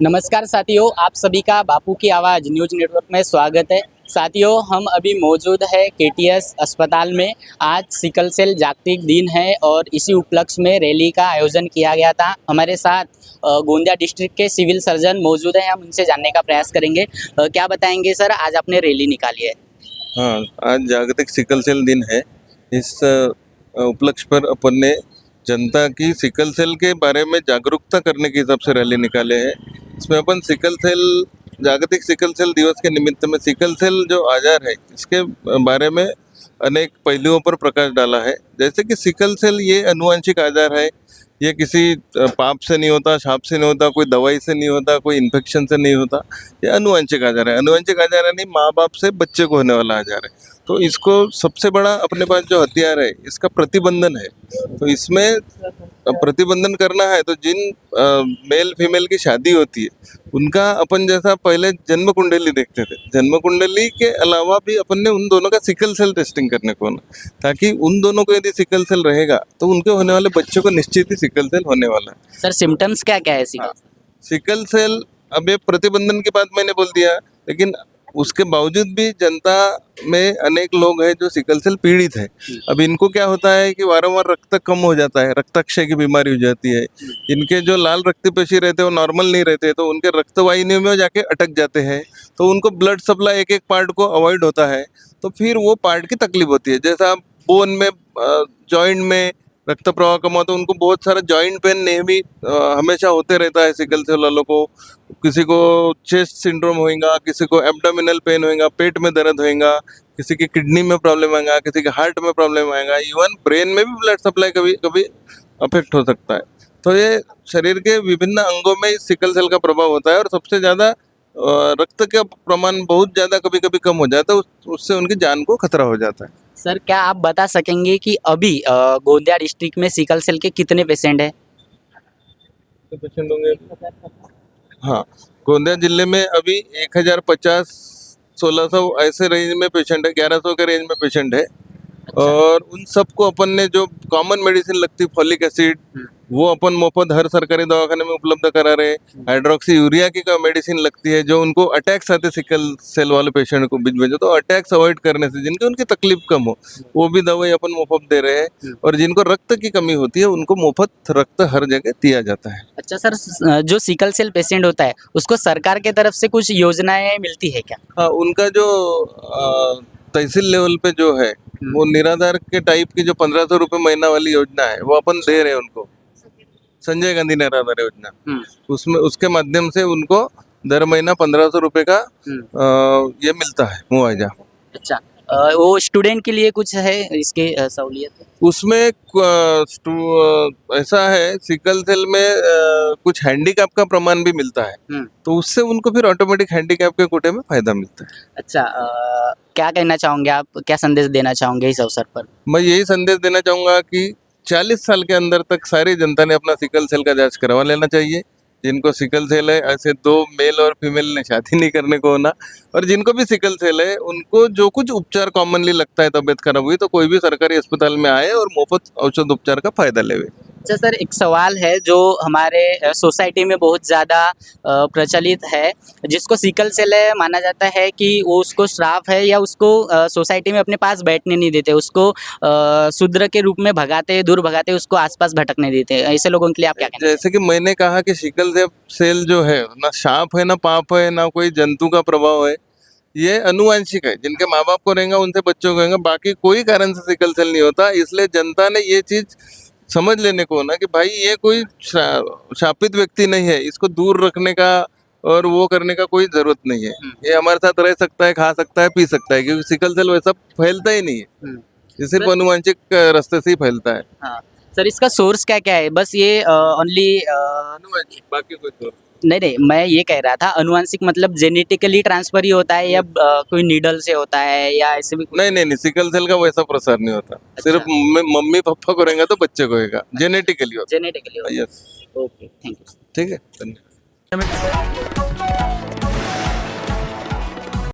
नमस्कार साथियों, आप सभी का बापू की आवाज़ न्यूज नेटवर्क में स्वागत है। साथियों, हम अभी मौजूद है केटीएस अस्पताल में। आज सिकल सेल जागतिक दिन है और इसी उपलक्ष्य में रैली का आयोजन किया गया था। हमारे साथ गोंदिया डिस्ट्रिक्ट के सिविल सर्जन मौजूद हैं, हम उनसे जानने का प्रयास करेंगे। क्या बताएंगे सर, आज आपने रैली निकाली है? हाँ, आज जागतिक सिकल सेल दिन है। इस उपलक्ष्य पर अपन ने जनता की सिकल सेल के बारे में जागरूकता करने के हिसाब से रैली निकाले हैं। इसमें अपन सिकल सेल जागतिक सिकल सेल दिवस के निमित्त में सिकल सेल जो आजार है इसके बारे में अनेक पहलुओं पर प्रकाश डाला है। जैसे कि सिकल सेल ये अनुवांशिक आजार है, ये किसी पाप से नहीं होता, सांप से नहीं होता, कोई दवाई से नहीं होता, कोई इन्फेक्शन से नहीं होता। ये अनुवांशिक आजार है। अनुवांशिक आजार यानी माँ बाप से बच्चे को होने वाला आजार है। तो इसको सबसे बड़ा अपने पास जो हथियार है इसका प्रतिबंधन है। तो इसमें प्रतिबंधन करना है तो जिन मेल फीमेल की शादी होती है उनका अपन जैसा पहले जन्म कुंडली देखते थे, जन्म कुंडली के अलावा भी अपन ने उन दोनों का सिकल सेल टेस्टिंग करने को ना, ताकि उन दोनों को यदि सिकल सेल रहेगा तो उनके होने वाले बच्चों को निश्चित ही सिकल सेल होने वाला है। सर, सिम्टम्स क्या क्या है सिकल सेल अब ये प्रतिबंधन की बात मैंने बोल दिया, लेकिन उसके बावजूद भी जनता में अनेक लोग हैं जो सिकल सेल पीड़ित है। अब इनको क्या होता है कि वारंवार रक्त कम हो जाता है, रक्ताक्षय की बीमारी हो जाती है। इनके जो लाल रक्तपेशी रहते हैं वो नॉर्मल नहीं रहते, तो उनके रक्तवाहिनियों में जाके अटक जाते हैं। तो उनको ब्लड सप्लाई एक एक पार्ट को अवॉइड होता है, तो फिर वो पार्ट की तकलीफ होती है। जैसा बोन में, जॉइंट में रक्त प्रवाह कम होता है, उनको बहुत सारा जॉइंट पेन नेहमी हमेशा होते रहता है सिकल सेल वालों को। किसी को चेस्ट सिंड्रोम होएगा, किसी को एब्डोमिनल पेन होएगा, पेट में दर्द होएगा, किसी की किडनी में प्रॉब्लम आएगा, किसी के हार्ट में प्रॉब्लम आएगा, इवन ब्रेन में भी ब्लड सप्लाई कभी कभी अफेक्ट हो सकता है। तो ये शरीर के विभिन्न अंगों में इस सिकल सेल का प्रभाव होता है और सबसे ज़्यादा रक्त का प्रमाण बहुत ज़्यादा कभी कभी कम हो जाता है, उससे उनकी जान को खतरा हो जाता है। सर, क्या आप बता सकेंगे कि अभी गोंदिया डिस्ट्रिक्ट में सिकल सेल के कितने पेशेंट हैं? पेशेंट होंगे, हाँ, गोंदिया जिले में अभी 1050 1600 ऐसे रेंज में पेशेंट है, 1100 के रेंज में पेशेंट है। और उन सबको अपन ने जो कॉमन मेडिसिन लगती है, फॉलिक एसिड, वो अपन मुफ्त हर सरकारी दवाखाने में उपलब्ध करा रहे। हाइड्रोक्सी यूरिया की का मेडिसिन लगती है, जो उनको अटैक्स आते सिकल सेल वाले पेशेंट को बीच में, जो तो अटैक्स अवॉइड करने से जिनकी उनकी तकलीफ कम हो वो भी दवाई अपन मुफ्त दे रहे हैं। और जिनको रक्त की कमी होती है उनको मुफ्त रक्त हर जगह दिया जाता है। अच्छा सर, जो सिकल सेल पेशेंट होता है उसको सरकार के तरफ से कुछ योजनाएं मिलती है क्या? हाँ, उनका जो तहसील लेवल पे जो है वो निराधार के टाइप की जो 1500 रुपये महीना वाली योजना है वो अपन दे रहे हैं उनको, संजय गांधी निराधार योजना। उसमें उसके माध्यम से उनको दर महीना 1500 रुपये का ये मिलता है मुआवजा। अच्छा, वो स्टूडेंट के लिए कुछ है इसके सहूलियत? उसमें ऐसा है, सिकल सेल में कुछ हैंडीकैप का प्रमाण भी मिलता है, तो उससे उनको फिर ऑटोमेटिक हैंडीकैप के कोटे में फायदा मिलता है। अच्छा, क्या कहना चाहोगे आप, क्या संदेश देना चाहोगे इस अवसर पर? मैं यही संदेश देना चाहूँगा कि 40 साल के अंदर तक सारी जनता ने अपना सिकल सेल का जांच करवा लेना चाहिए। जिनको सिकल सेल है, ऐसे 2 मेल और फीमेल ने शादी नहीं करने को होना। और जिनको भी सिकल सेल है उनको जो कुछ उपचार कॉमनली लगता है, तबीयत खराब हुई तो कोई भी सरकारी अस्पताल में आए और मुफ्त औषध उपचार का फायदा लेवे। अच्छा सर, एक सवाल है जो हमारे सोसाइटी में बहुत ज़्यादा प्रचलित है। जिसको सिकल सेल है माना जाता है कि वो उसको श्राप है, या उसको सोसाइटी में अपने पास बैठने नहीं देते, उसको शूद्र के रूप में भगाते, दूर भगाते, उसको आसपास भटकने देते। ऐसे लोगों के लिए आप क्या कहते हैं? जैसे कि मैंने कहा कि सिकल सेल जो है ना सांप है, ना पाप है, ना कोई जंतु का प्रभाव है, ये अनुवांशिक है। जिनके माँ बाप को रहेगा उनसे बच्चों को रहेगा, बाकी कोई कारण से सिकल सेल नहीं होता। इसलिए जनता ने ये चीज समझ लेने को ना कि भाई ये कोई शापित व्यक्ति नहीं है, इसको दूर रखने का और वो करने का कोई जरूरत नहीं है। ये हमारे साथ रह सकता है, खा सकता है, पी सकता है, क्योंकि सिकल सेल वैसा फैलता ही नहीं है, ये सिर्फ अनुवांशिक रास्ते से ही फैलता है। हाँ, सर इसका सोर्स क्या क्या है? बस ये ओनली अनुवांशिक, बाकी कोई तो नहीं नहीं, मैं ये कह रहा था अनुवांशिक मतलब जेनेटिकली ट्रांसफर ही होता है या कोई नीडल से होता है या ऐसे भी नहीं नहीं नहीं, सिकल सेल का वैसा प्रसार नहीं होता। सिर्फ मम्मी पापा को रहेगा तो बच्चे को होगा, जेनेटिकली होता जेनेटिकली होता है। यस, है? Okay, thank you. ठीक है, धन्यवाद।